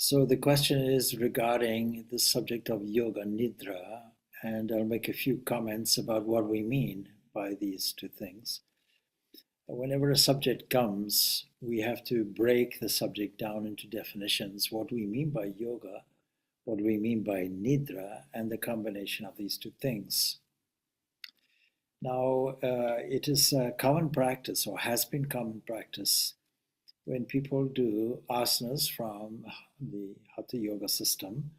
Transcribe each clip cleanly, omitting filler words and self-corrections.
So the question is regarding the subject of Yoga Nidra, and I'll make a few comments about what we mean by these two things. Whenever a subject comes, we have to break the subject down into definitions, what we mean by yoga, what we mean by Nidra, and the combination of these two things. Now, it is a common practice, or has been common practice, when people do asanas from the Hatha Yoga system,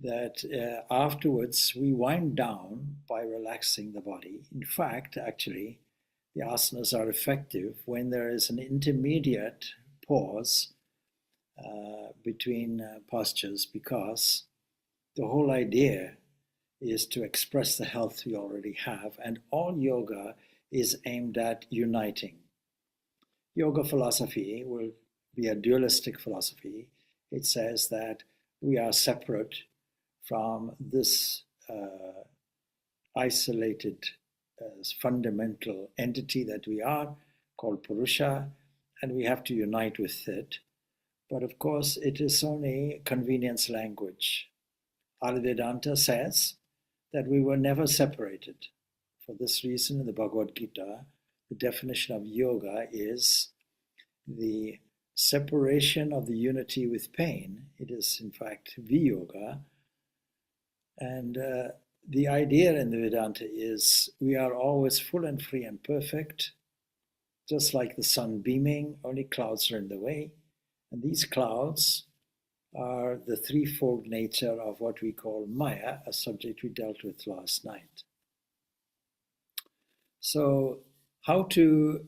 that afterwards we wind down by relaxing the body. In fact, actually, the asanas are effective when there is an intermediate pause between postures, because the whole idea is to express the health we already have, and all yoga is aimed at uniting. Yoga philosophy will be a dualistic philosophy. It says that we are separate from this isolated fundamental entity that we are, called Purusha, and we have to unite with it. But of course, it is only convenience language. Vedanta says that we were never separated. For this reason, in the Bhagavad Gita, the definition of yoga is the separation of the unity with pain. It is, in fact, viyoga. And the idea in the Vedanta is we are always full and free and perfect, just like the sun beaming, only clouds are in the way. And these clouds are the threefold nature of what we call Maya, a subject we dealt with last night. So, how to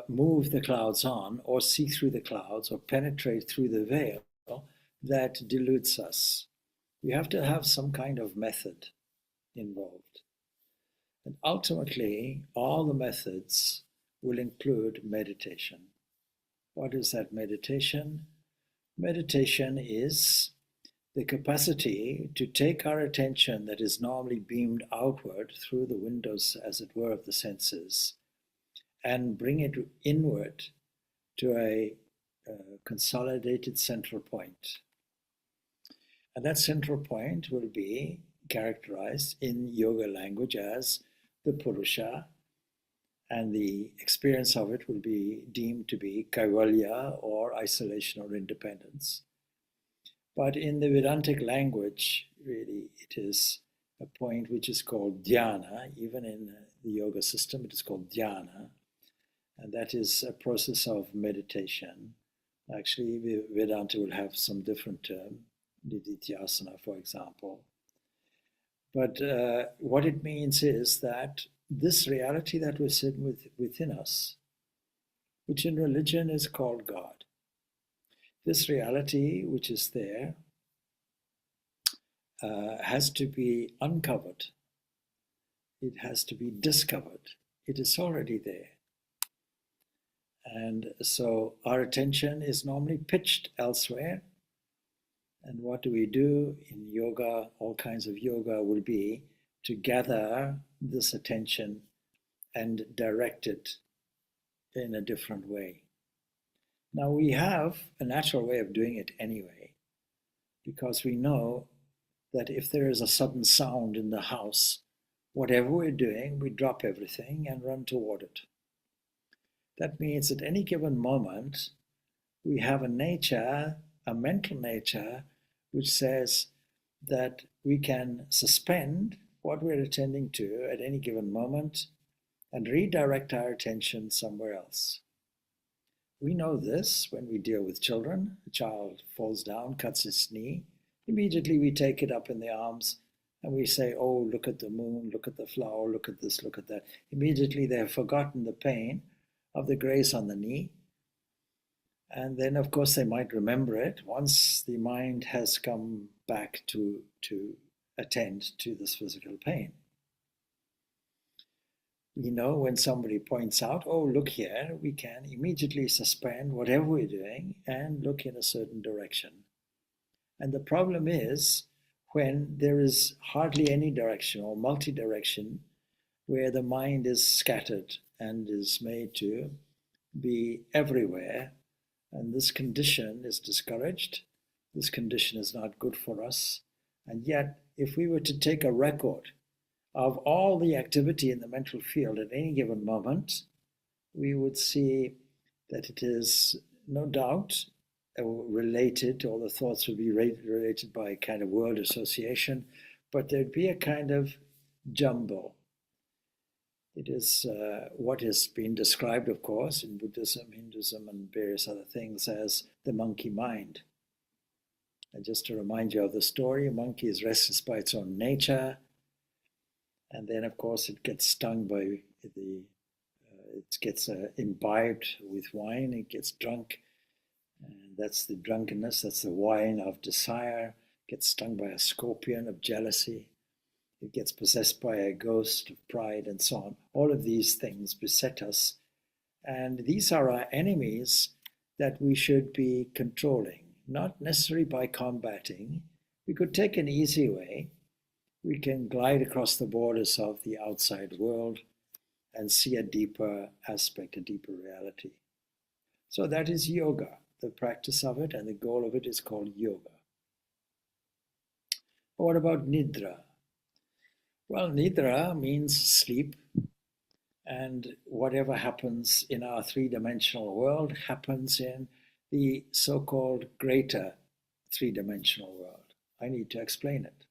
move the clouds on, or see through the clouds, or penetrate through the veil that deludes us. We have to have some kind of method involved. And ultimately, all the methods will include meditation. What is that meditation? Meditation is the capacity to take our attention that is normally beamed outward through the windows, as it were, of the senses, and bring it inward to a consolidated central point. And that central point will be characterized in yoga language as the Purusha, and the experience of it will be deemed to be kaivalya, or isolation or independence. But in the Vedantic language, really, it is a point which is called dhyana. Even in the yoga system, it is called dhyana. And that is a process of meditation. Actually, Vedanta will have some different term, nididhyasana, for example. But what it means is that this reality that we're sitting within us, which in religion is called God, this reality which is there has to be uncovered. It has to be discovered. It is already there. And so our attention is normally pitched elsewhere. And what do we do in yoga? All kinds of yoga will be to gather this attention and direct it in a different way. Now, we have a natural way of doing it anyway, because we know that if there is a sudden sound in the house, whatever we're doing, we drop everything and run toward it. That means at any given moment, we have a nature, a mental nature, which says that we can suspend what we're attending to at any given moment and redirect our attention somewhere else. We know this when we deal with children. A child falls down, cuts its knee. Immediately we take it up in the arms and we say, oh, look at the moon, look at the flower, look at this, look at that. Immediately they have forgotten the pain of the grace on the knee. And then, of course, they might remember it once the mind has come back to attend to this physical pain. We know when somebody points out, oh, look here, we can immediately suspend whatever we're doing and look in a certain direction. And the problem is when there is hardly any direction or multi-direction, where the mind is scattered and is made to be everywhere, and this condition is discouraged. this condition is not good for us. And yet, if we were to take a record of all the activity in the mental field at any given moment, we would see that it is no doubt related, or the thoughts would be related by a kind of word association, but there'd be a kind of jumble. It is what has been described, of course, in Buddhism, Hinduism, and various other things as the monkey mind. And just to remind you of the story, a monkey is restless by its own nature, and then, of course, it gets stung by it gets imbibed with wine, it gets drunk, and that's the drunkenness, that's the wine of desire, gets stung by a scorpion of jealousy, it gets possessed by a ghost of pride, and so on. All of these things beset us, and these are our enemies that we should be controlling, not necessarily by combating. We could take an easy way. We can glide across the borders of the outside world and see a deeper aspect, a deeper reality. So that is yoga, the practice of it, and the goal of it is called yoga. But what about Nidra? Well, Nidra means sleep, and whatever happens in our three-dimensional world happens in the so-called greater three-dimensional world. I need to explain it.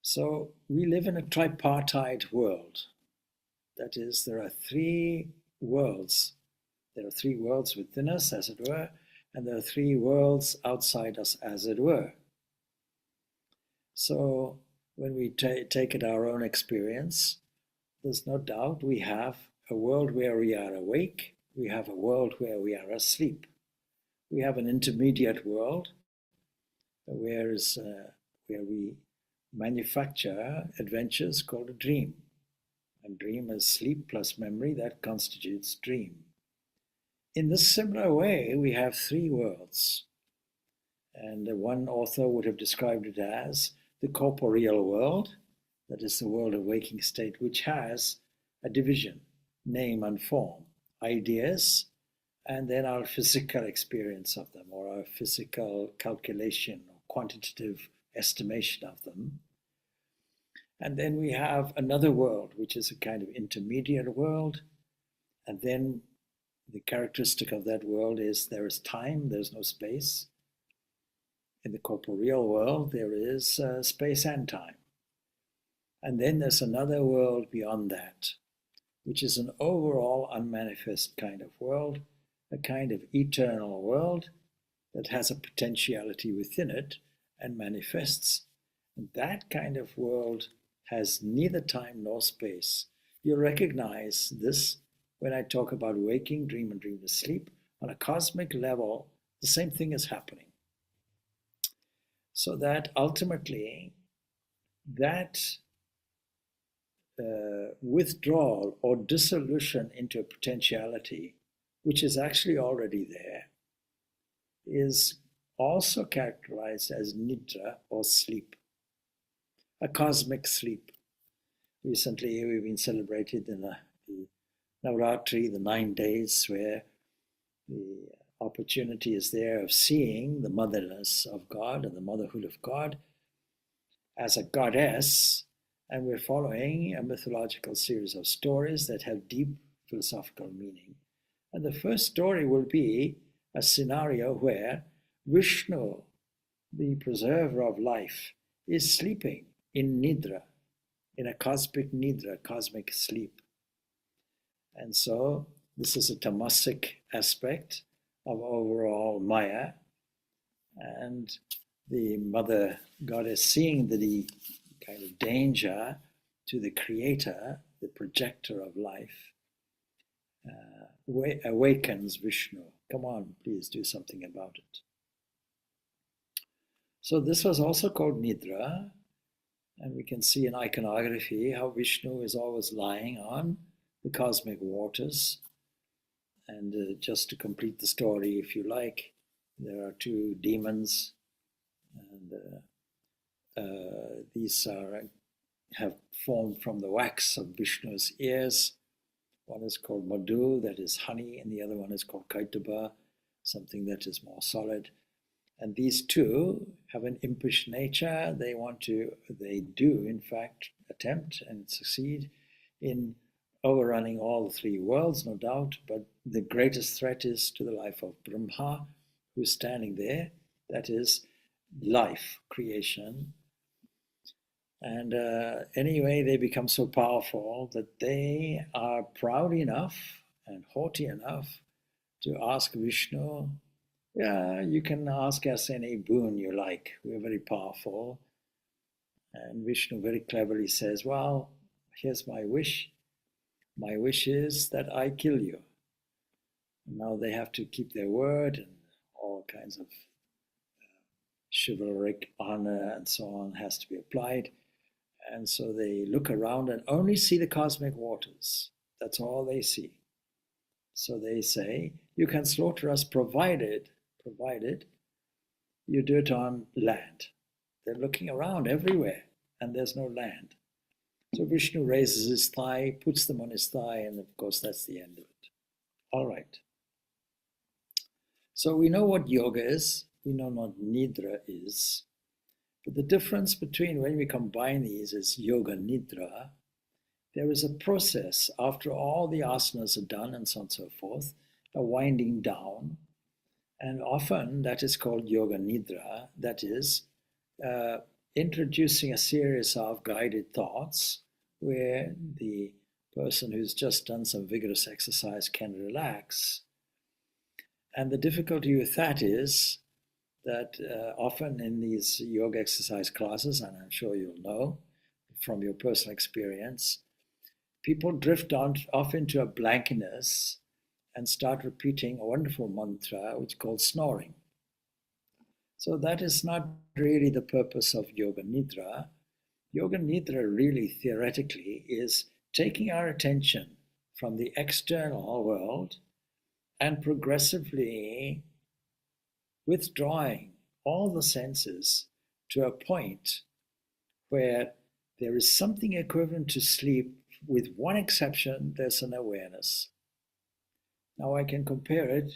So we live in a tripartite world. That is, there are three worlds. There are three worlds within us, as it were, and there are three worlds outside us, as it were. So when we take it our own experience, there's no doubt we have a world where we are awake, we have a world where we are asleep. We have an intermediate world where we manufacture adventures called a dream. And dream is sleep plus memory, that constitutes dream. In this similar way, we have three worlds. And one author would have described it as the corporeal world, that is the world of waking state, which has a division, name and form, ideas, and then our physical experience of them, or our physical calculation or quantitative estimation of them. And then we have another world, which is a kind of intermediate world. And then the characteristic of that world is there is time, there's no space. In the corporeal world, there is space and time. And then there's another world beyond that, which is an overall unmanifest kind of world, a kind of eternal world that has a potentiality within it and manifests. And that kind of world has neither time nor space. You'll recognize this when I talk about waking, dream, and dreamless sleep. On a cosmic level, the same thing is happening. So that ultimately, that withdrawal or dissolution into a potentiality, which is actually already there, is also characterized as nidra, or sleep, a cosmic sleep. Recently, we've been celebrated in the Navratri, the 9 days, where the opportunity is there of seeing the motherness of God and the motherhood of God as a goddess, and we're following a mythological series of stories that have deep philosophical meaning. And the first story will be a scenario where Vishnu, the preserver of life, is sleeping in Nidra, in a cosmic Nidra, cosmic sleep. And so this is a tamasic aspect of overall Maya, and the mother goddess, seeing the kind of danger to the creator, the projector of life, awakens Vishnu. Come on, please do something about it. So this was also called Nidra, and we can see in iconography how Vishnu is always lying on the cosmic waters. And just to complete the story, if you like, there are two demons, and these have formed from the wax of Vishnu's ears. One is called Madhu, that is honey, and the other one is called Kaitaba, something that is more solid. And these two have an impish nature. They do, in fact, attempt and succeed in overrunning all the three worlds, no doubt. But the greatest threat is to the life of Brahma, who's standing there. That is life, creation. And anyway, they become so powerful that they are proud enough and haughty enough to ask Vishnu, yeah, you can ask us any boon you like. We're very powerful. And Vishnu very cleverly says, well, here's my wish. My wish is that I kill you. And now they have to keep their word, and all kinds of chivalric honor and so on has to be applied. And so they look around and only see the cosmic waters. That's all they see. So they say, you can slaughter us provided you do it on land. They're looking around everywhere and there's no land. So Vishnu raises his thigh, puts them on his thigh, and of course that's the end of it. All right. So we know what yoga is, we know what nidra is. But the difference between when we combine these is Yoga Nidra. There is a process after all the asanas are done and so on and so forth, a winding down. And often that is called Yoga Nidra, that is introducing a series of guided thoughts where the person who's just done some vigorous exercise can relax. And the difficulty with that is that often in these yoga exercise classes, and I'm sure you'll know from your personal experience, people drift off into a blankness and start repeating a wonderful mantra, which is called snoring. So that is not really the purpose of Yoga Nidra. Yoga Nidra really theoretically is taking our attention from the external world and progressively withdrawing all the senses to a point where there is something equivalent to sleep. With one exception, there's an awareness. Now I can compare it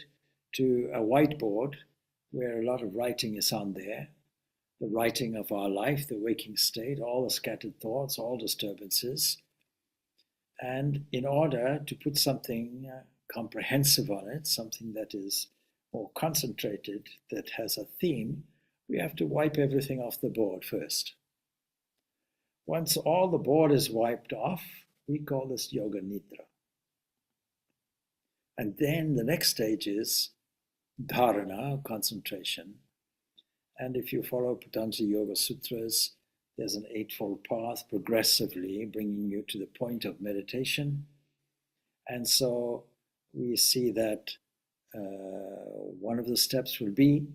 to a whiteboard where a lot of writing is on there, the writing of our life, the waking state, all the scattered thoughts, all disturbances. And in order to put something comprehensive on it, something that is more concentrated, that has a theme, we have to wipe everything off the board first. Once all the board is wiped off, we call this Yoga Nidra. And then the next stage is dharana, concentration. And if you follow Patanjali Yoga Sutras, there's an eightfold path progressively bringing you to the point of meditation. And so we see that one of the steps will be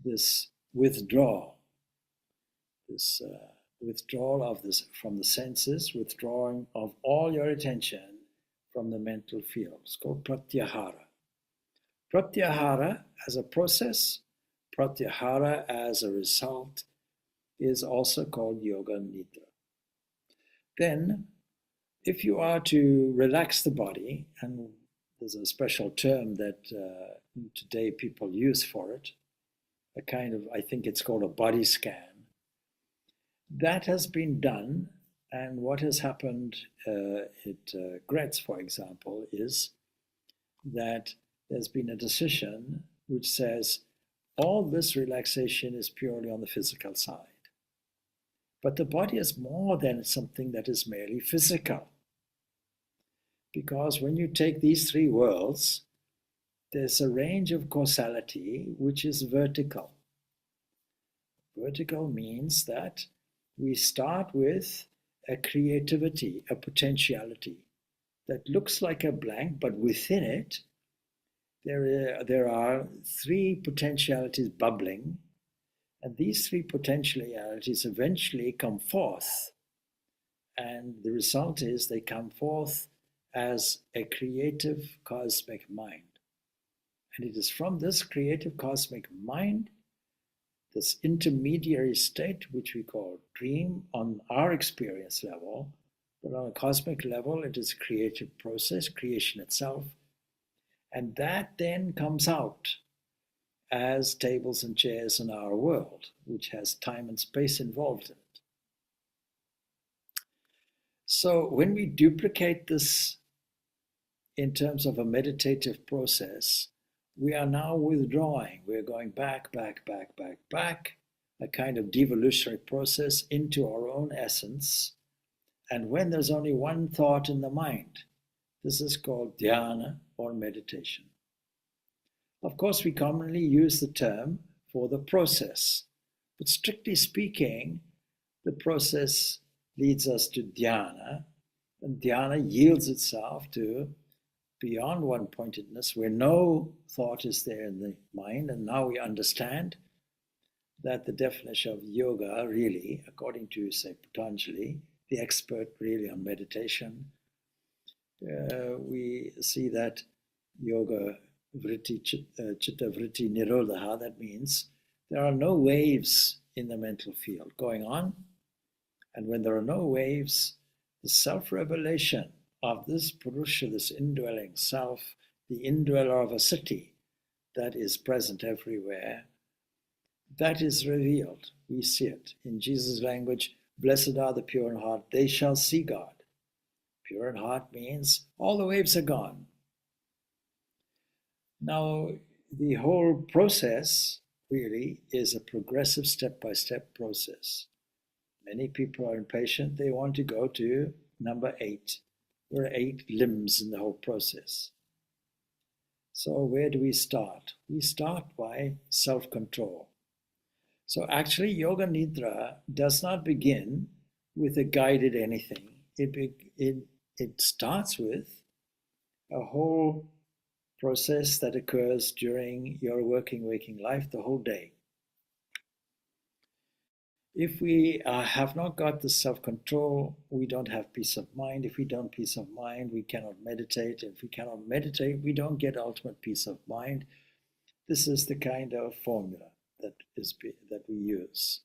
this withdrawal, withdrawal of this from the senses, withdrawing of all your attention from the mental field. It's called pratyahara. Pratyahara as a process, pratyahara as a result is also called Yoga Nidra. Then, if you are to relax the body, and there's a special term that today people use for it, a kind of, I think it's called a body scan. That has been done, and what has happened at Gretz, for example, is that there's been a decision which says all this relaxation is purely on the physical side. But the body is more than something that is merely physical. Because when you take these three worlds, there's a range of causality which is vertical. Vertical means that we start with a creativity, a potentiality that looks like a blank, but within it, there are three potentialities bubbling, and these three potentialities eventually come forth, and the result is they come forth as a creative cosmic mind. And it is from this creative cosmic mind, this intermediary state, which we call dream on our experience level, but on a cosmic level, it is a creative process, creation itself. And that then comes out as tables and chairs in our world, which has time and space involved in it. So when we duplicate this in terms of a meditative process, we are now withdrawing. We're going back, a kind of devolutionary process into our own essence. And when there's only one thought in the mind, this is called dhyana or meditation. Of course, we commonly use the term for the process, but strictly speaking, the process leads us to dhyana, and dhyana yields itself to beyond one-pointedness, where no thought is there in the mind. And now we understand that the definition of yoga really, according to, say, Patanjali, the expert really on meditation, we see that yoga vritti, chitta vritti nirodha, that means there are no waves in the mental field going on. And when there are no waves, the self-revelation of this Purusha, this indwelling self, the indweller of a city that is present everywhere, that is revealed. We see it. In Jesus' language, blessed are the pure in heart, they shall see God. Pure in heart means all the waves are gone. Now, the whole process really is a progressive step-by-step process. Many people are impatient. They want to go to number 8. There are 8 limbs in the whole process. So where do we start? We start by self-control. So actually, Yoga Nidra does not begin with a guided anything. It starts with a whole process that occurs during your waking life, the whole day. If we have not got the self-control, we don't have peace of mind. If we don't have peace of mind, we cannot meditate. If we cannot meditate, we don't get ultimate peace of mind. This is the kind of formula that we use.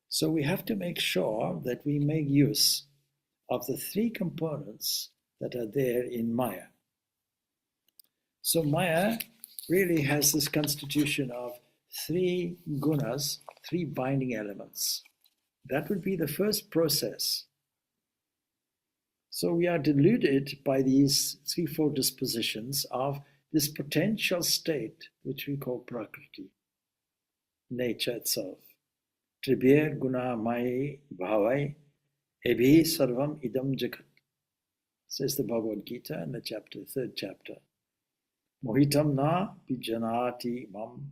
So we have to make sure that we make use of the 3 components that are there in Maya. So Maya really has this constitution of 3 gunas, 3 binding elements. That would be the first process. So we are deluded by these 3-fold dispositions of this potential state, which we call Prakriti, nature itself. Tribir guna mai bhavai ebhi sarvam idam jagat, says the Bhagavad Gita in the 3rd chapter. Mohitam na bijanati mam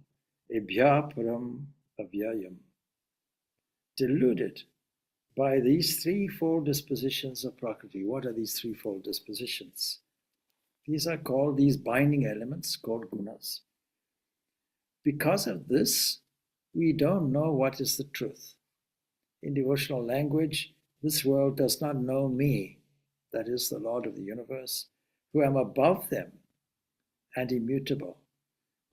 ebhya param avyayam. Deluded by these 3-fold dispositions of Prakriti. What are these 3-fold dispositions? These are called, these binding elements, called gunas. Because of this, we don't know what is the truth. In devotional language, this world does not know me, that is the Lord of the universe, who am above them and immutable.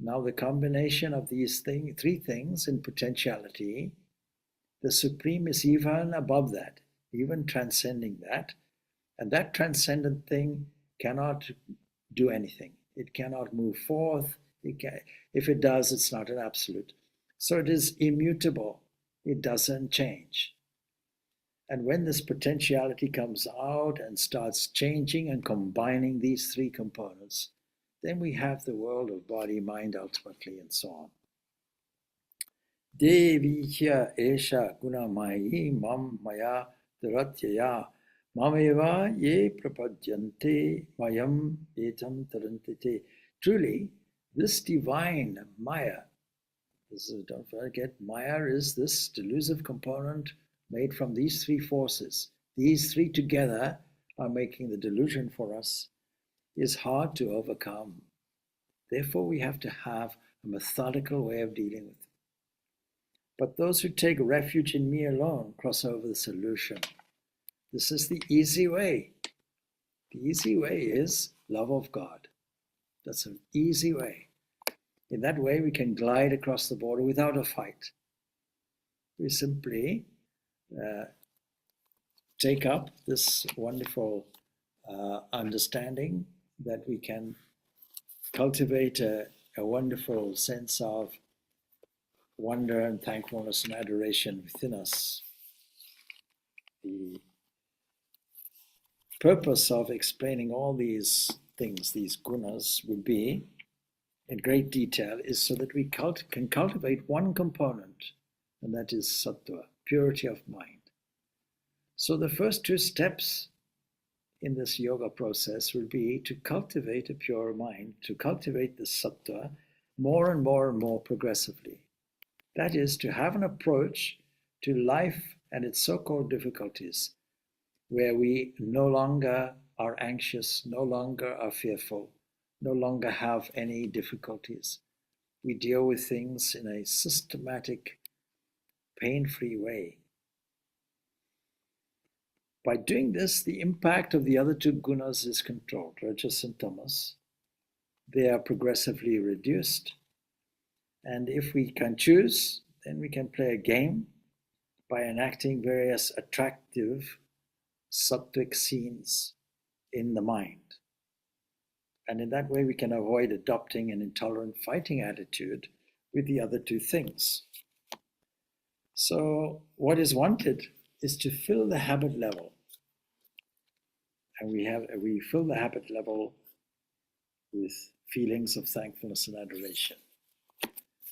Now the combination of these 3 things in potentiality, the Supreme is even above that, even transcending that, and that transcendent thing cannot do anything. It cannot move forth. If it does, it's not an absolute. So it is immutable. It doesn't change. And when this potentiality comes out and starts changing and combining these 3 components, then we have the world of body, mind, ultimately, and so on. Devi hya esha gunamayi mam maya dharatyaya mameva ye prapadyante mayam etam tarantite. Truly, this divine Maya, don't forget, Maya is this delusive component made from these 3 forces. These 3 together are making the delusion for us, is hard to overcome. Therefore, we have to have a methodical way of dealing with it. But those who take refuge in me alone cross over the solution. This is the easy way. The easy way is love of God. That's an easy way. In that way, we can glide across the border without a fight. We simply take up this wonderful understanding that we can cultivate a a wonderful sense of wonder and thankfulness and adoration within us. The purpose of explaining all these things, these gunas, would be, in great detail, is so that we can cultivate one component, and that is sattva, purity of mind. So the first two steps in this yoga process will be to cultivate a pure mind, to cultivate the sattva more and more and more progressively. That is, to have an approach to life and its so-called difficulties, where we no longer are anxious, no longer are fearful, no longer have any difficulties. We deal with things in a systematic, pain-free way. By doing this, the impact of the other two gunas is controlled, rajas and tamas. They are progressively reduced. And if we can choose, then we can play a game by enacting various attractive sattvic scenes in the mind. And in that way, we can avoid adopting an intolerant fighting attitude with the other two things. So what is wanted is to fill the habit level. And we fill the habit level with feelings of thankfulness and adoration.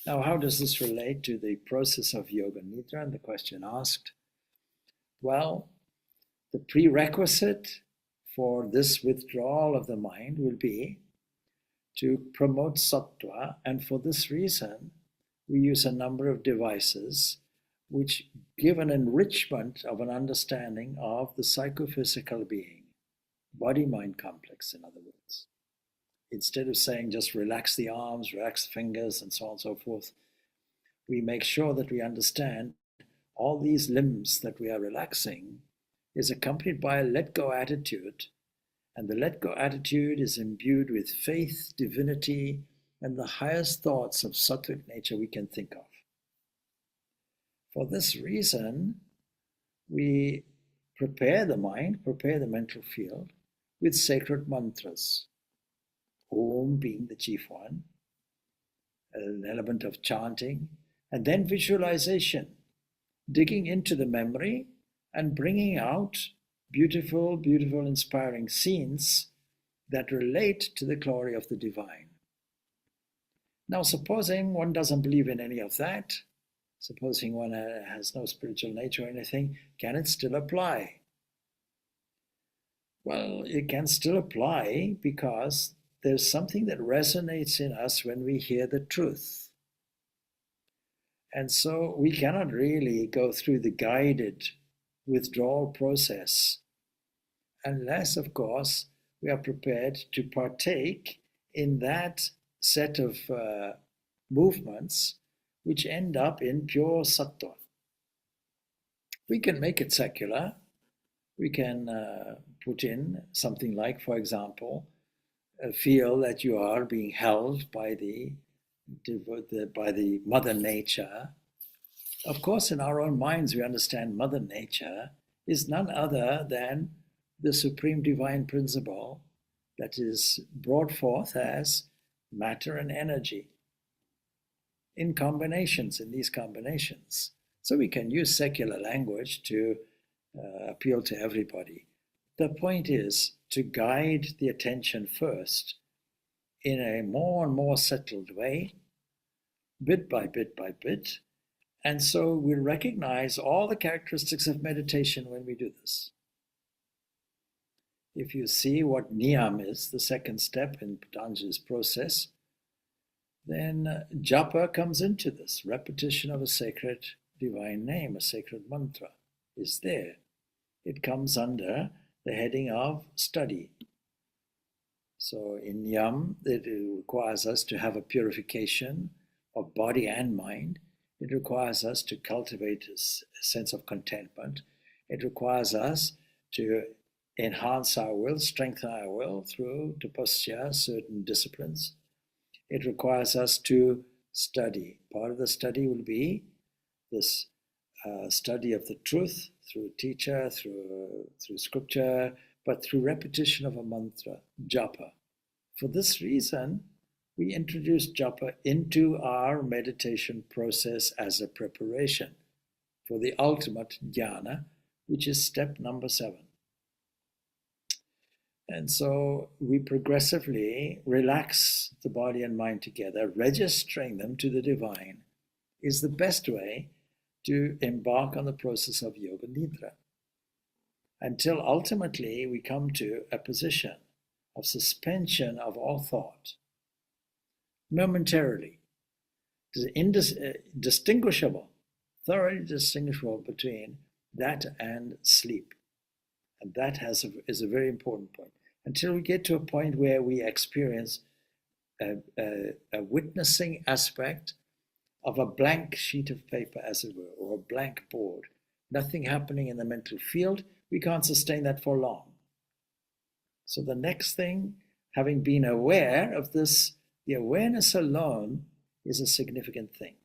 Now, how does this relate to the process of Yoga Nidra? And the question asked, well, the prerequisite for this withdrawal of the mind will be to promote sattva, and for this reason, we use a number of devices which give an enrichment of an understanding of the psychophysical being, body-mind complex, in other words. Instead of saying just relax the arms, relax the fingers, and so on and so forth, we make sure that we understand all these limbs that we are relaxing is accompanied by a let-go attitude, and the let-go attitude is imbued with faith, divinity, and the highest thoughts of sattvic nature we can think of. For this reason, we prepare the mind, prepare the mental field with sacred mantras. Om being the chief one, an element of chanting, and then visualization, digging into the memory and bringing out beautiful, beautiful, inspiring scenes that relate to the glory of the divine. Now, supposing one doesn't believe in any of that, supposing one has no spiritual nature or anything, can it still apply? Well, it can still apply because there's something that resonates in us when we hear the truth. And so we cannot really go through the guided withdrawal process unless, of course, we are prepared to partake in that set of movements which end up in pure sattva. We can make it secular. We can put in something like, for example, feel that you are being held by the Mother Nature. Of course, in our own minds, we understand Mother Nature is none other than the supreme divine principle that is brought forth as matter and energy in combinations, in these combinations. So we can use secular language to appeal to everybody. The point is to guide the attention first in a more and more settled way, bit by bit by bit. And so we'll recognize all the characteristics of meditation when we do this. If you see what niyam is, the second step in Patanjali's process, then japa comes into this. Repetition of a sacred divine name, a sacred mantra is there. It comes under the heading of study. So in yam, it requires us to have a purification of body and mind. It requires us to cultivate a sense of contentment. It requires us to enhance our will, strengthen our will through tapasya, certain disciplines. It requires us to study. Part of the study will be this study of the truth through teacher, through scripture, but through repetition of a mantra, japa. For this reason, we introduce japa into our meditation process as a preparation for the ultimate jhana, which is step number 7. And so we progressively relax the body and mind together, registering them to the divine is the best way to embark on the process of Yoga Nidra, until ultimately we come to a position of suspension of all thought, momentarily, distinguishable, thoroughly distinguishable between that and sleep. And that is a very important point. Until we get to a point where we experience a witnessing aspect of a blank sheet of paper, as it were, or a blank board, nothing happening in the mental field, we can't sustain that for long. So the next thing, having been aware of this, the awareness alone is a significant thing.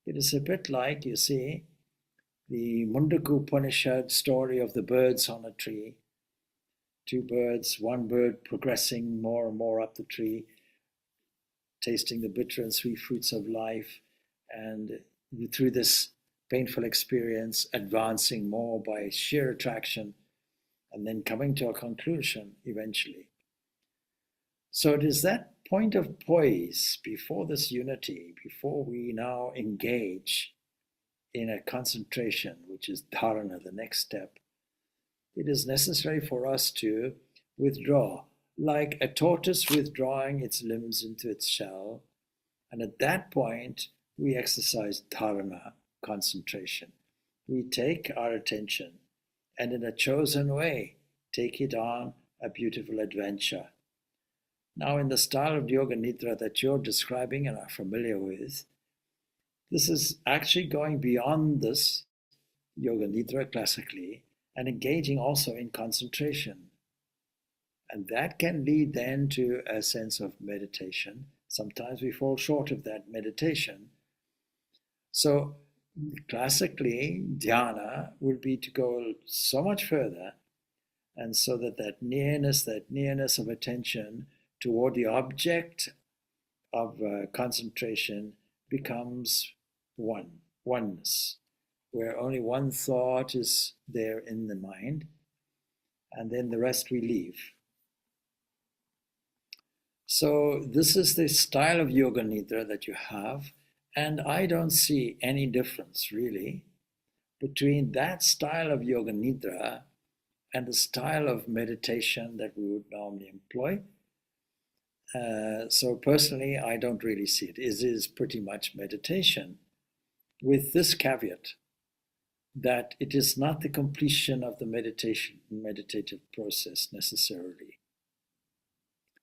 It is a bit like, you see, the Mundaka Upanishad story of the birds on a tree. 2 birds, one bird progressing more and more up the tree, tasting the bitter and sweet fruits of life, and through this painful experience, advancing more by sheer attraction, and then coming to a conclusion eventually. So it is that point of poise before this unity, before we now engage in a concentration, which is dharana, the next step. It is necessary for us to withdraw, like a tortoise withdrawing its limbs into its shell. And at that point, we exercise dharana, concentration. We take our attention and in a chosen way, take it on a beautiful adventure. Now, in the style of Yoga Nidra that you're describing and are familiar with, this is actually going beyond this Yoga Nidra classically and engaging also in concentration. And that can lead then to a sense of meditation. Sometimes we fall short of that meditation. So classically, dhyana would be to go so much further, and so that nearness of attention toward the object of concentration becomes oneness, where only one thought is there in the mind, and then the rest we leave. So this is the style of Yoga Nidra that you have, and I don't see any difference really between that style of Yoga Nidra and the style of meditation that we would normally employ. So personally, I don't really see it. It is pretty much meditation, with this caveat that it is not the completion of the meditative process necessarily.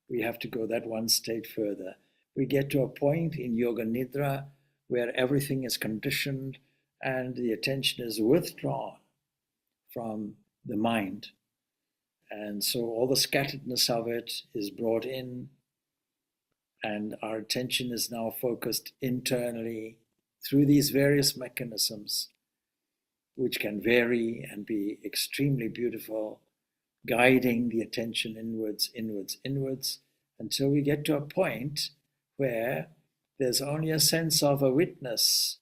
We have to go that one stage further. We get to a point in Yoga Nidra where everything is conditioned and the attention is withdrawn from the mind. And so all the scatteredness of it is brought in, and our attention is now focused internally through these various mechanisms, which can vary and be extremely beautiful, guiding the attention inwards, inwards, inwards, until we get to a point where there's only a sense of a witness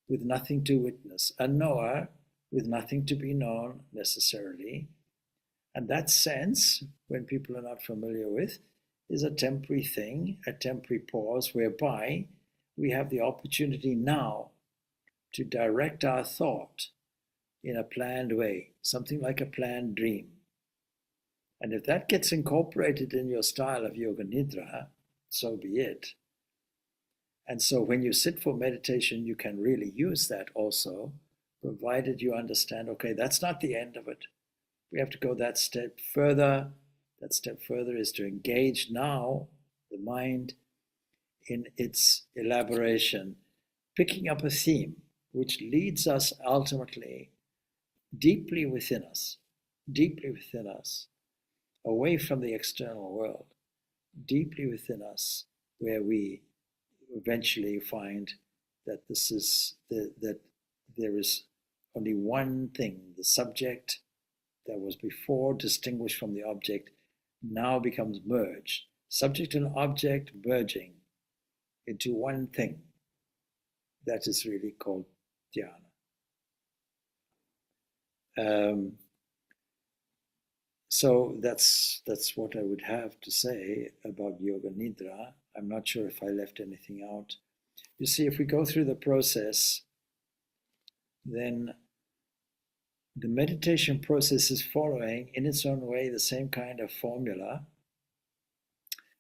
with nothing to witness, a knower with nothing to be known necessarily. And that sense, when people are not familiar with, is a temporary thing, a temporary pause, whereby we have the opportunity now to direct our thought in a planned way, something like a planned dream. And if that gets incorporated in your style of Yoga Nidra, so be it. And so when you sit for meditation, you can really use that also, provided you understand, okay, that's not the end of it. We have to go that step further. That step further is to engage now the mind in its elaboration, picking up a theme which leads us ultimately deeply within us, away from the external world, deeply within us, where we eventually find that that there is only one thing, the subject that was before distinguished from the object now becomes merged. Subject and object merging into one thing. That is really called dhyana. So that's what I would have to say about Yoga Nidra. I'm not sure if I left anything out. You see, if we go through the process, then the meditation process is following in its own way the same kind of formula,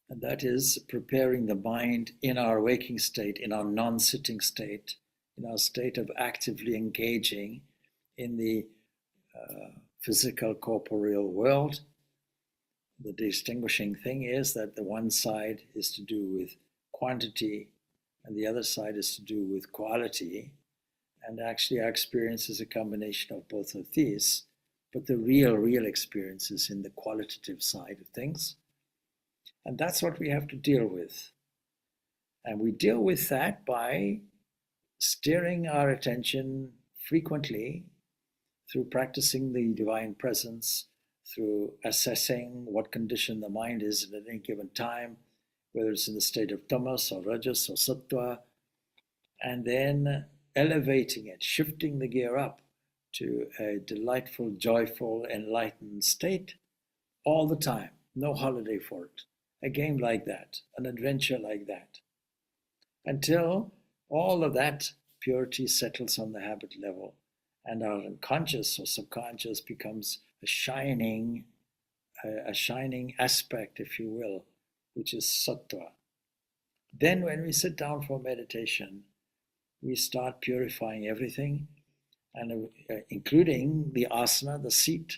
and that is preparing the mind in our waking state, in our non-sitting state, in our state of actively engaging in the physical corporeal world. The distinguishing thing is that the one side is to do with quantity and the other side is to do with quality. And actually our experience is a combination of both of these, but the real experience is in the qualitative side of things. And that's what we have to deal with. And we deal with that by steering our attention frequently through practicing the divine presence, through assessing what condition the mind is at any given time, whether it's in the state of tamas or rajas or sattva, and then elevating it, shifting the gear up to a delightful, joyful, enlightened state all the time. No holiday for it. A game like that, an adventure like that, until all of that purity settles on the habit level and our unconscious or subconscious becomes a shining aspect, if you will, which is sattva. Then when we sit down for meditation, we start purifying everything, and including the asana, the seat,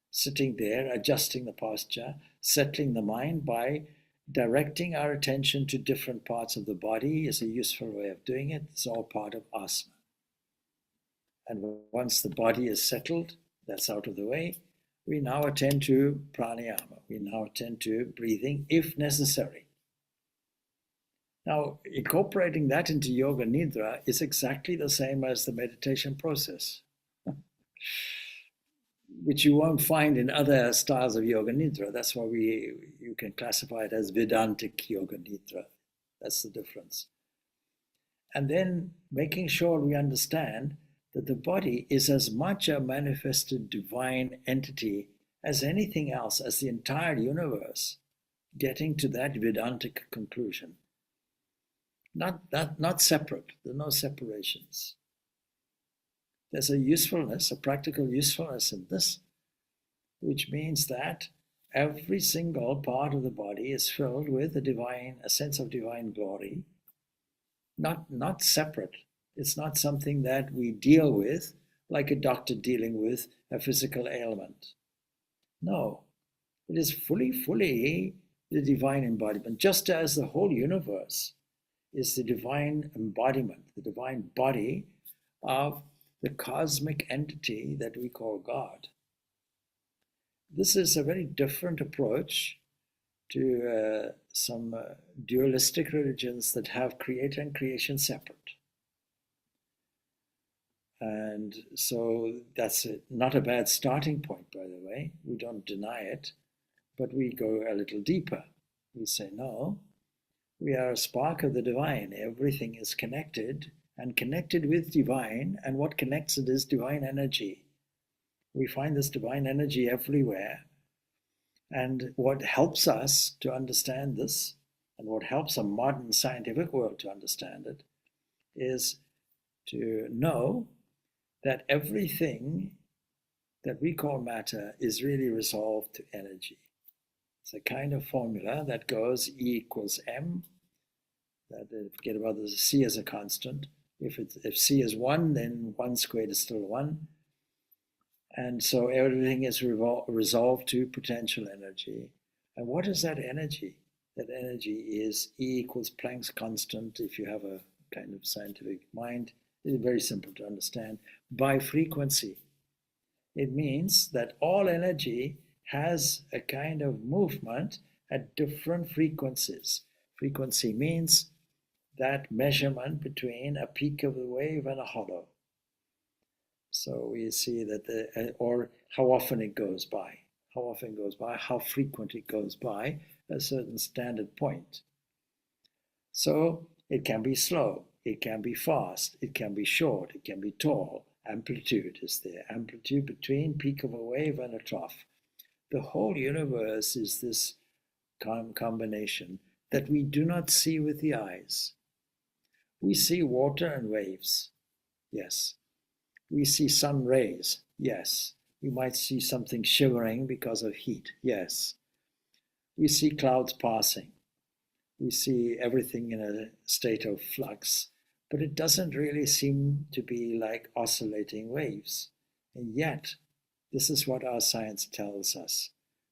sitting there, adjusting the posture, settling the mind by directing our attention to different parts of the body is a useful way of doing it. It's all part of asana. And once the body is settled, that's out of the way, we now attend to pranayama. We now attend to breathing if necessary. Now, incorporating that into Yoga Nidra is exactly the same as the meditation process, which you won't find in other styles of Yoga Nidra. That's why you can classify it as Vedantic Yoga Nidra. That's the difference. And then making sure we understand that the body is as much a manifested divine entity as anything else, as the entire universe, getting to that Vedantic conclusion. Not separate. There are no separations. There's a usefulness, a practical usefulness in this, which means that every single part of the body is filled with a sense of divine glory, not separate. It's not something that we deal with like a doctor dealing with a physical ailment. No, it is fully the divine embodiment, just as the whole universe is the divine embodiment, the divine body of the cosmic entity that we call God. This is a very different approach to some dualistic religions that have creator and creation separate. And so that's not a bad starting point, by the way. We don't deny it, but we go a little deeper. We say, no, we are a spark of the divine. Everything is connected and connected with divine, and what connects it is divine energy. We find this divine energy everywhere. And what helps us to understand this, and what helps a modern scientific world to understand it, is to know that everything that we call matter is really resolved to energy. It's a kind of formula that goes E equals M, that forget about the C as a constant. If C is 1, then 1 squared is still 1. And so everything is resolved to potential energy. And what is that energy? That energy is E equals Planck's constant, if you have a kind of scientific mind. It's very simple to understand. By frequency. It means that all energy has a kind of movement at different frequencies. Frequency means that measurement between a peak of the wave and a hollow. So we see that or how often it goes by, how often it goes by, how frequent it goes by, a certain standard point. So it can be slow, it can be fast, it can be short, it can be tall. Amplitude is there, amplitude between peak of a wave and a trough. The whole universe is this combination that we do not see with the eyes. We see water and waves, yes. We see sun rays, yes. We might see something shivering because of heat, yes. We see clouds passing. We see everything in a state of flux, but it doesn't really seem to be like oscillating waves. And yet, this is what our science tells us.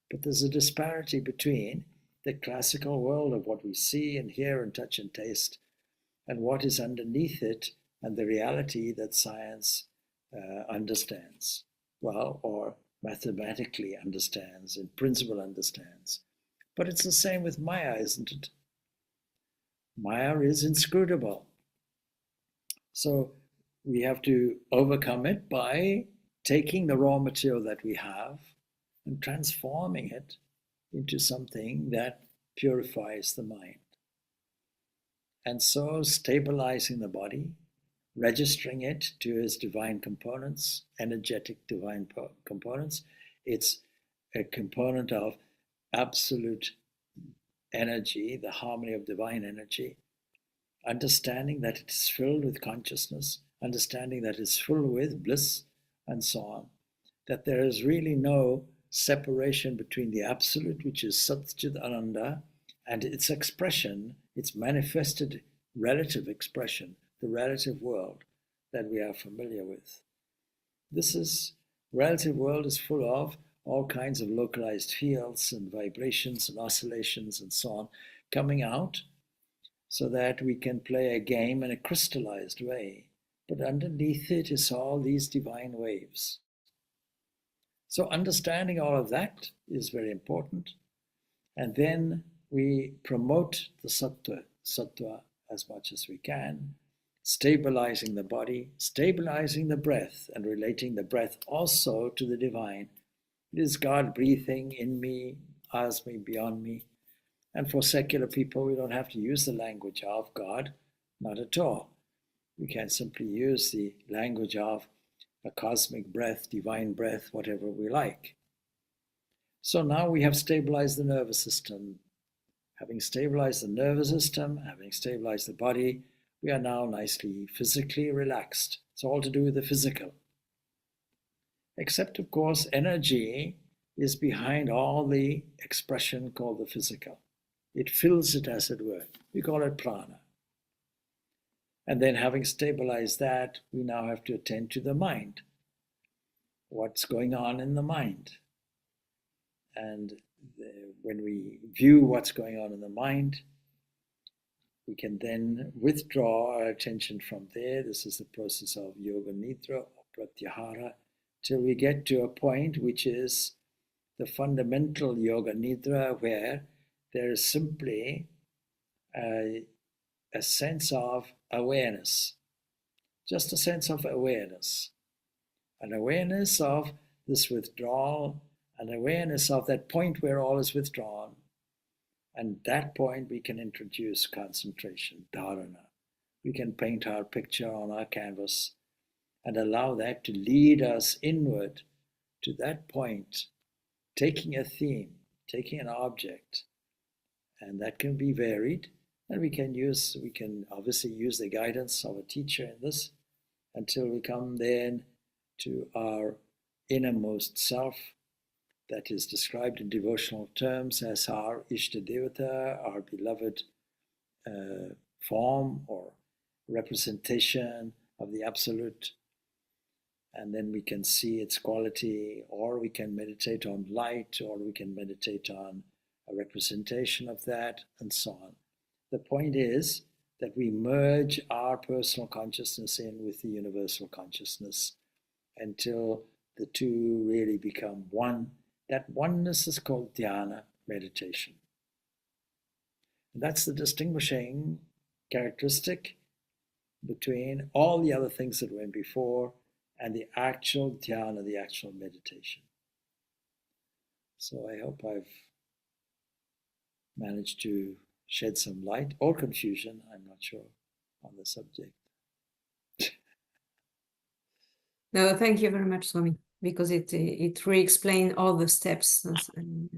But there's a disparity between the classical world of what we see and hear and touch and taste and what is underneath it and the reality that science understands, well, or mathematically understands, in principle understands. But it's the same with Maya, isn't it? Maya is inscrutable. So we have to overcome it by taking the raw material that we have and transforming it into something that purifies the mind. And so stabilizing the body, registering it to its divine components, energetic divine components. It's a component of absolute energy, the harmony of divine energy, understanding that it's filled with consciousness, understanding that it's filled with bliss, and so on, that there is really no separation between the absolute, which is Sat-Chit Ananda, and its expression, its manifested relative expression, the relative world that we are familiar with. This relative world is full of all kinds of localized fields and vibrations and oscillations and so on coming out so that we can play a game in a crystallized way. But underneath it is all these divine waves. So understanding all of that is very important. And then we promote the sattva as much as we can, stabilizing the body, stabilizing the breath, and relating the breath also to the divine. It is God breathing in me, as me, beyond me. And for secular people, we don't have to use the language of God, not at all. We can simply use the language of a cosmic breath, divine breath, whatever we like. So now we have stabilized the nervous system. Having stabilized the nervous system, having stabilized the body, we are now nicely physically relaxed. It's all to do with the physical. Except, of course, energy is behind all the expression called the physical. It fills it, as it were. We call it prana. And then having stabilized that, we now have to attend to the mind. What's going on in the mind? And when we view what's going on in the mind, we can then withdraw our attention from there. This is the process of Yoga Nidra or Pratyahara, till we get to a point which is the fundamental Yoga Nidra, where there is simply a sense of awareness, just a sense of awareness, an awareness of this withdrawal, an awareness of that point where all is withdrawn. And at that point we can introduce concentration, dharana. We can paint our picture on our canvas and allow that to lead us inward to that point, taking a theme, taking an object, and that can be varied. And we can obviously use the guidance of a teacher in this until we come then to our innermost self, that is described in devotional terms as our Ishta Devata, our beloved form or representation of the Absolute. And then we can see its quality, or we can meditate on light, or we can meditate on a representation of that, and so on. The point is that we merge our personal consciousness in with the universal consciousness until the two really become one. That oneness is called dhyana, meditation. And that's the distinguishing characteristic between all the other things that went before and the actual dhyana, the actual meditation. So I hope I've managed to shed some light or confusion, I'm not sure, on the subject. No, thank you very much, Swami, because it re-explained all the steps.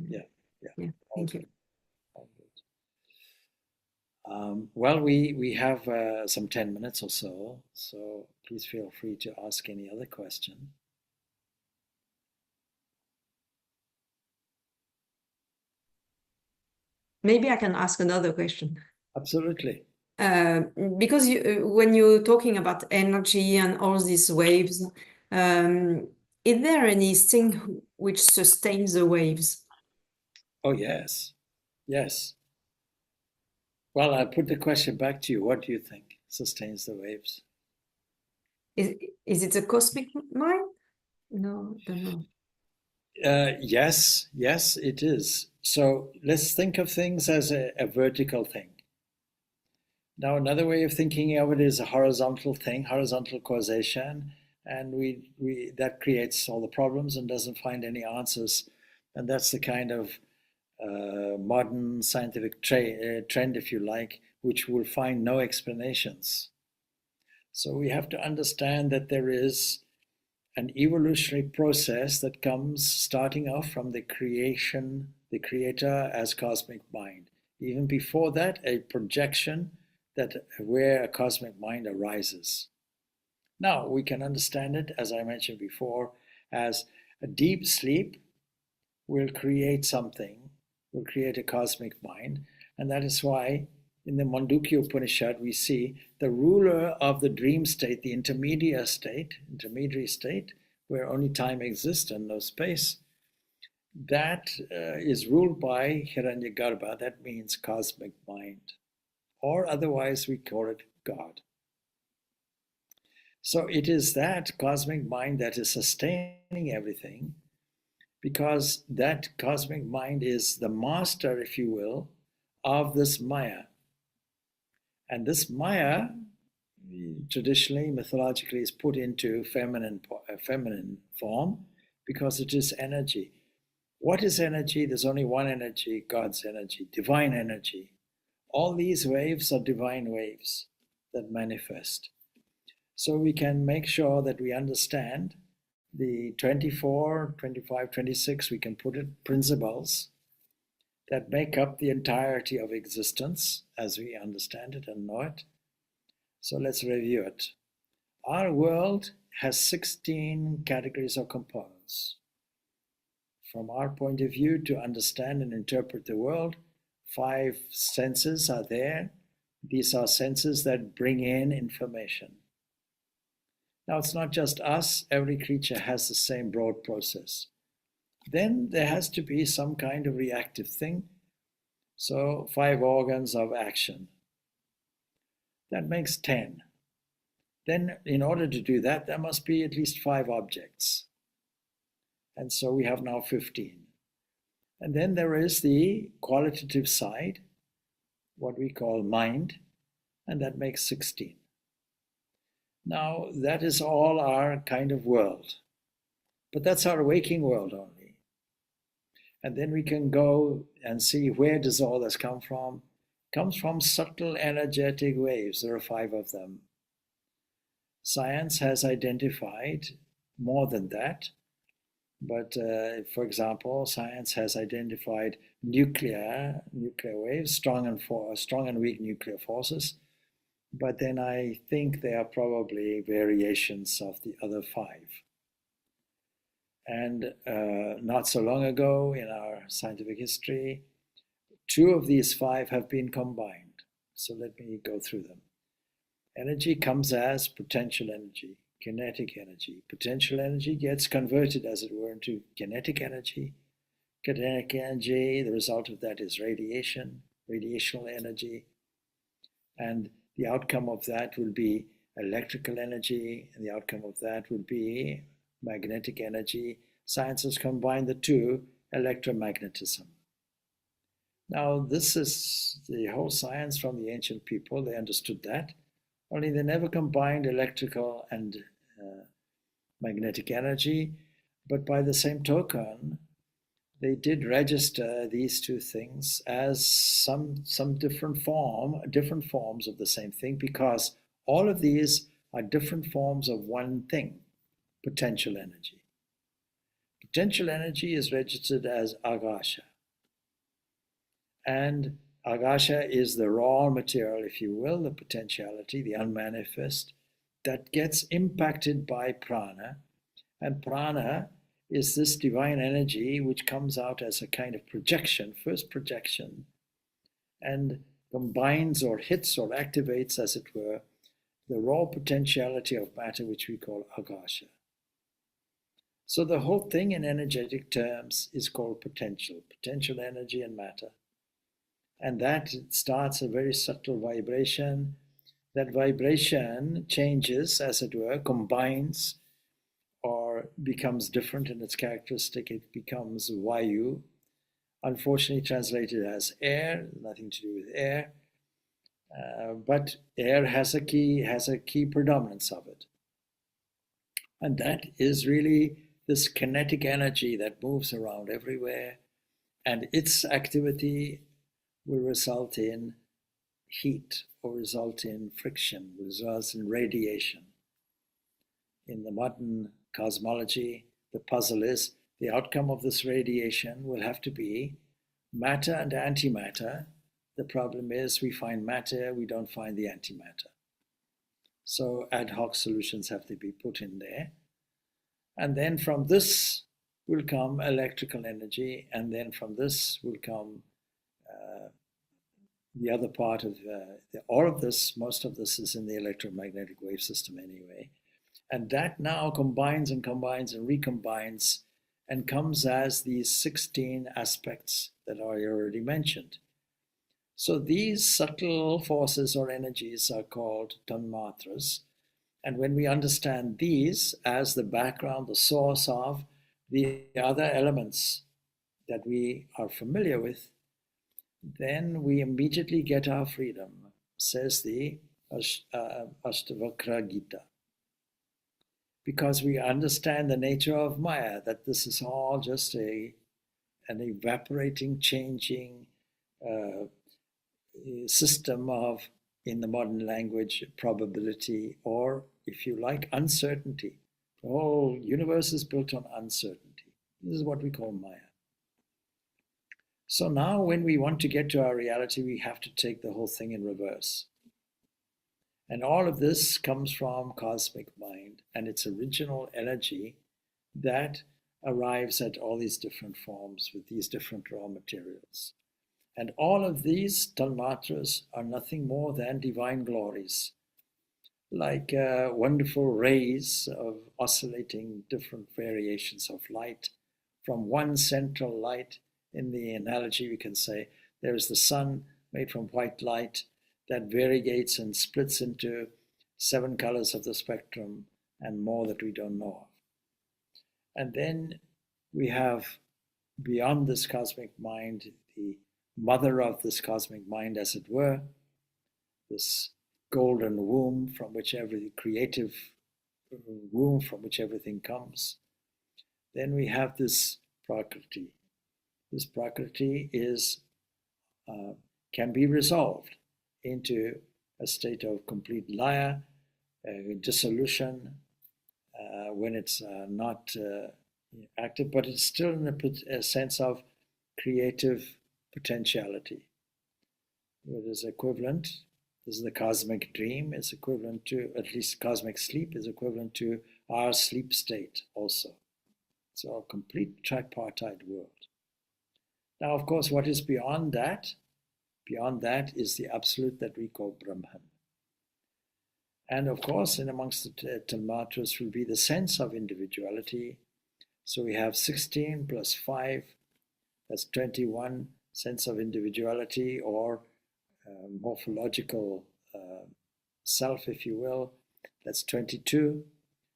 Yeah. Thank you. All good. Well, we have some 10 minutes or so, so please feel free to ask any other question. Maybe I can ask another question. Absolutely. Because when you're talking about energy and all these waves, is there anything which sustains the waves? Oh, yes. Yes. Well, I put the question back to you. What do you think sustains the waves? Is it a cosmic mind? No, don't know. Yes, it is. So let's think of things as a vertical thing. Now, another way of thinking of it is a horizontal thing, horizontal causation, and we that creates all the problems and doesn't find any answers, and that's the kind of modern scientific trend, if you like, which will find no explanations. So we have to understand that there is an evolutionary process that comes starting off from the creation, the creator as cosmic mind. Even before that, a projection that where a cosmic mind arises. Now we can understand it, as I mentioned before, as a deep sleep will create something, will create a cosmic mind, and that is why in the Mandukya Upanishad we see the ruler of the dream state, the intermediate state, where only time exists and no space, that is ruled by Hiranyagarbha. That means cosmic mind, or otherwise we call it God. So it is that cosmic mind that is sustaining everything, because that cosmic mind is the master, if you will, of this Maya. And this Maya, traditionally, mythologically, is put into feminine form because it is energy. What is energy? There's only one energy, God's energy, divine energy. All these waves are divine waves that manifest. So we can make sure that we understand the 24, 25, 26, we can put it, principles that make up the entirety of existence as we understand it and know it. So let's review it. Our world has 16 categories of components. From our point of view, to understand and interpret the world, 5 senses are there. These are senses that bring in information. Now, it's not just us, every creature has the same broad process. Then there has to be some kind of reactive thing. So 5 organs of action. That makes 10. Then in order to do that, there must be at least 5 objects. And so we have now 15. And then there is the qualitative side, what we call mind, and that makes 16. Now, that is all our kind of world. But that's our waking world only. And then we can go and see, where does all this come from? It comes from subtle energetic waves. There are 5 of them. Science has identified more than that. But for example, science has identified nuclear waves, strong and weak nuclear forces. But then I think they are probably variations of the other 5. And not so long ago in our scientific history, 2 of these 5 have been combined. So let me go through them. Energy comes as potential energy, kinetic energy. Potential energy gets converted, as it were, into kinetic energy. Kinetic energy, the result of that is radiation, radiational energy. And the outcome of that will be electrical energy, and the outcome of that will be magnetic energy. Science has combined the 2, electromagnetism. Now, this is the whole science from the ancient people. They understood that. Only they never combined electrical and magnetic energy. But by the same token, they did register these two things as some different forms of the same thing, because all of these are different forms of one thing, potential energy. Potential energy is registered as Agasha. And Agasha is the raw material, if you will, the potentiality, the unmanifest, that gets impacted by prana. And prana is this divine energy which comes out as a kind of projection, first projection, and combines or hits or activates, as it were, the raw potentiality of matter, which we call Agasha. So the whole thing in energetic terms is called potential energy and matter. And that starts a very subtle vibration. That vibration changes, as it were, combines, or becomes different in its characteristic. It becomes Vayu, unfortunately translated as air, nothing to do with air. But air has a key predominance of it. And that is really this kinetic energy that moves around everywhere, and its activity will result in heat, or result in friction, results in radiation. In the modern cosmology, the puzzle is the outcome of this radiation will have to be matter and antimatter. The problem is we find matter, we don't find the antimatter. So ad hoc solutions have to be put in there. And then from this will come electrical energy, and then from this will come the other part of all of this. Most of this is in the electromagnetic wave system anyway. And that now combines and combines and recombines and comes as these 16 aspects that I already mentioned. So these subtle forces or energies are called tanmatras. And when we understand these as the background, the source of the other elements that we are familiar with, then we immediately get our freedom, says the Ashtavakra Gita. Because we understand the nature of Maya, that this is all just an evaporating, changing system of, in the modern language, probability, or if you like, uncertainty. The whole universe is built on uncertainty. This is what we call Maya. So now when we want to get to our reality, we have to take the whole thing in reverse. And all of this comes from cosmic mind and its original energy that arrives at all these different forms with these different raw materials. And all of these tanmatras are nothing more than divine glories, like wonderful rays of oscillating different variations of light from one central light. In the analogy, we can say there is the sun made from white light that variegates and splits into 7 colors of the spectrum and more that we don't know of. And then we have, beyond this cosmic mind, the mother of this cosmic mind, as it were, this golden womb from which every creative womb from which everything comes. Then we have this prakriti. This prakriti is can be resolved into a state of complete laya, dissolution, when it's not active, but it's still in a sense of creative potentiality. It is equivalent, this is the cosmic dream, is equivalent to, at least cosmic sleep is equivalent to our sleep state also. So a complete tripartite world. Now, of course, what is beyond that? Beyond that is the absolute that we call Brahman. And of course, in amongst the tanmatras will be the sense of individuality. So we have 16 plus 5, that's 21 sense of individuality, or morphological self, if you will. That's 22.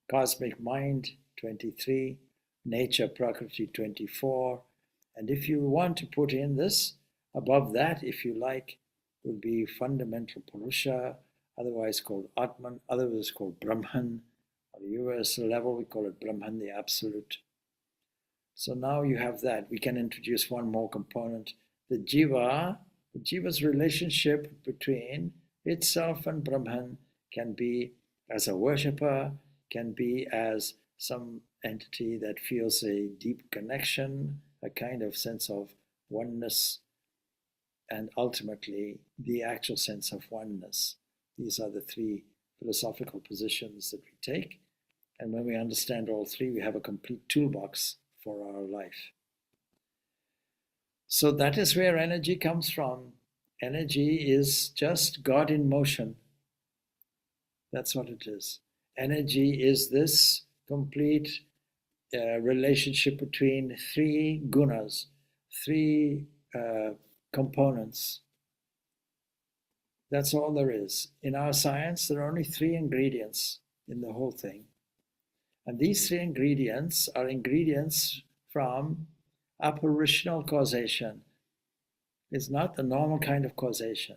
Cosmic mind, 23. Nature, Prakriti, 24. And if you want to put in this, above that, if you like, would be fundamental Purusha, otherwise called Atman, otherwise called Brahman. On the universal level, we call it Brahman, the absolute. So now you have that. We can introduce one more component. The jiva's relationship between itself and Brahman can be as a worshipper, can be as some entity that feels a deep connection, a kind of sense of oneness, and ultimately the actual sense of oneness. These are the three philosophical positions that we take. And when we understand all three, we have a complete toolbox for our life. So that is where energy comes from. Energy is just God in motion. That's what it is. Energy is this complete relationship between three gunas, three components. That's all there is. In our science, there are only three ingredients in the whole thing. And these three ingredients are ingredients from apparitional causation. It's not the normal kind of causation.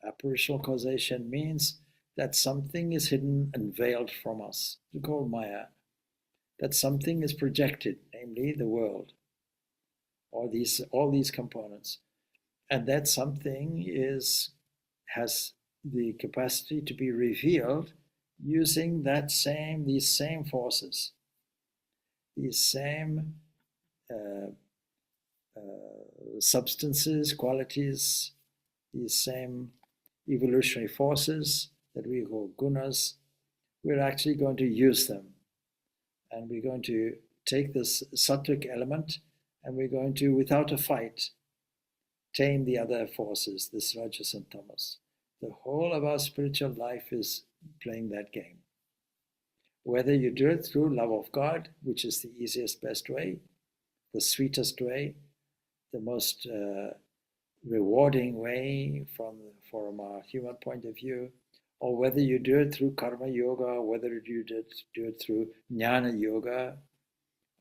Apparitional causation means that something is hidden and veiled from us. It's called Maya. That something is projected, namely the world, or all these components. And that something has the capacity to be revealed using these same forces, these same substances, qualities, these same evolutionary forces that we call gunas. We're actually going to use them. And we're going to take this sattvic element and we're going to, without a fight, tame the other forces, this rajas and tamas. The whole of our spiritual life is playing that game. Whether you do it through love of God, which is the easiest, best way, the sweetest way, the most rewarding way from our human point of view, or whether you do it through karma yoga, or whether you do it through jnana yoga,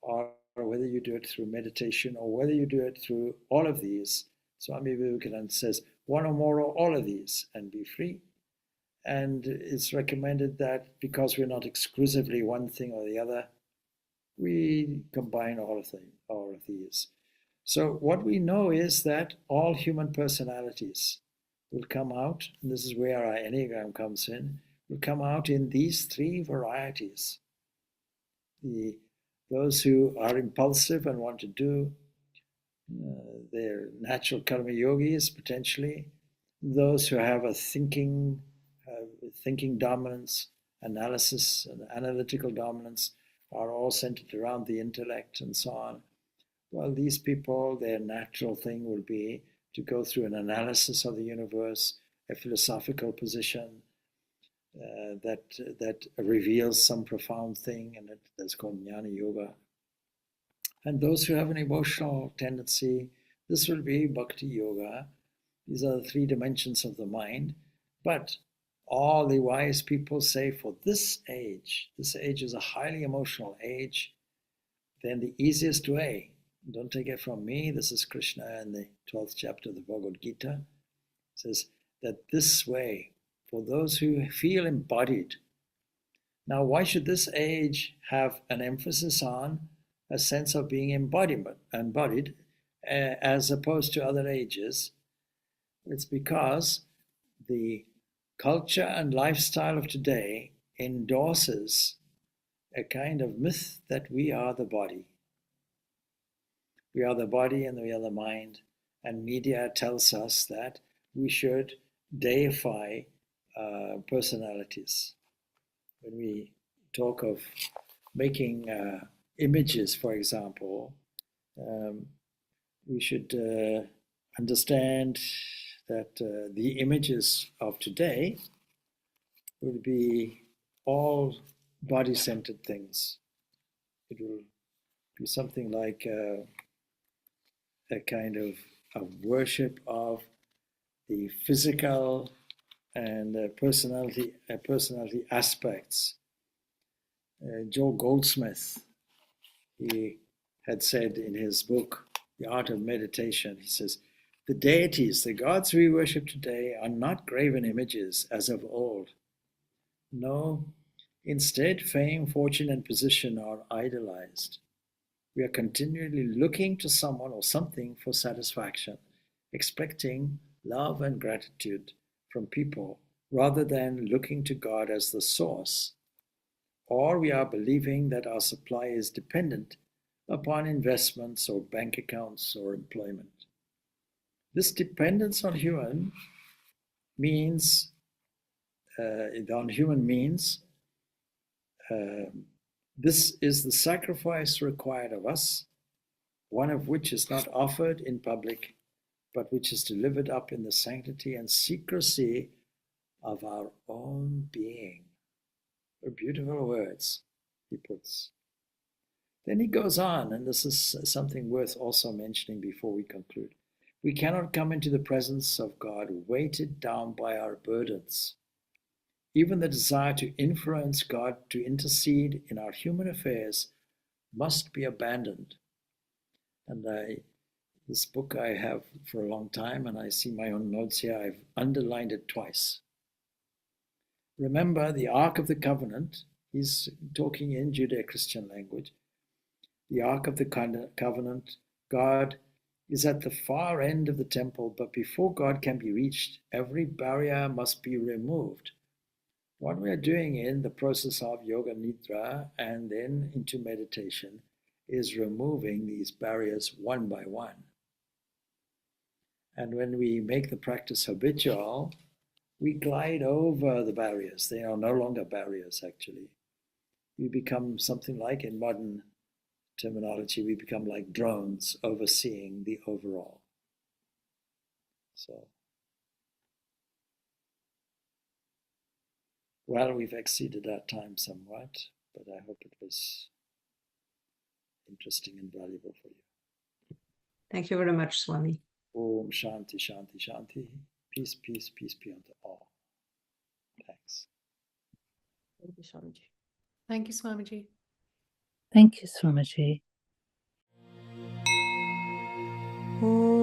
or whether you do it through meditation, or whether you do it through all of these. Swami Vivekananda says, one or more or all of these, and be free. And it's recommended that because we're not exclusively one thing or the other, we combine all of these. So what we know is that all human personalities will come out, and this is where our Enneagram comes in, will come out in these three varieties. Those who are impulsive and want to do, they're natural karma yogis potentially. Those who have a thinking dominance, analysis and analytical dominance are all centered around the intellect and so on. Well, these people, their natural thing will be to go through an analysis of the universe, a philosophical position that reveals some profound thing, and that's called jnana yoga. And those who have an emotional tendency, this will be bhakti yoga. These are the three dimensions of the mind. But all the wise people say for this age is a highly emotional age, then the easiest way, don't take it from me, this is Krishna in the 12th chapter of the Bhagavad Gita, says that this way, for those who feel embodied. Now, why should this age have an emphasis on a sense of being embodied as opposed to other ages? It's because the culture and lifestyle of today endorses a kind of myth that we are the body. We are the body and we are the mind, and media tells us that we should deify personalities. When we talk of making images, for example, we should understand that the images of today will be all body-centered things. It will be something like a kind of a worship of the physical and personality aspects. Joe Goldsmith, he had said in his book, The Art of Meditation, he says, the deities, the gods we worship today are not graven images as of old. No, instead fame, fortune, and position are idolized. We are continually looking to someone or something for satisfaction, expecting love and gratitude from people rather than looking to God as the source. Or we are believing that our supply is dependent upon investments or bank accounts or employment. This dependence on human means, this is the sacrifice required of us, one of which is not offered in public, but which is delivered up in the sanctity and secrecy of our own being. Beautiful words he puts. Then he goes on, and this is something worth also mentioning before we conclude. We cannot come into the presence of God weighted down by our burdens. Even the desire to influence God, to intercede in our human affairs, must be abandoned. And this book I have for a long time, and I see my own notes here. I've underlined it twice. Remember the Ark of the Covenant. He's talking in Judeo-Christian language. The Ark of the Covenant, God is at the far end of the temple, but before God can be reached, every barrier must be removed. What we are doing in the process of Yoga Nidra and then into meditation is removing these barriers one by one. And when we make the practice habitual, we glide over the barriers. They are no longer barriers, actually. We become something like, in modern terminology, we become like drones overseeing the overall. So, well, we've exceeded our time somewhat, but I hope it was interesting and valuable for you. Thank you very much, Swami. Om Shanti, Shanti, Shanti. Peace, peace, peace be unto all. Thanks. Thank you, Swamiji. Thank you, Swamiji. Thank you, Swamiji. Om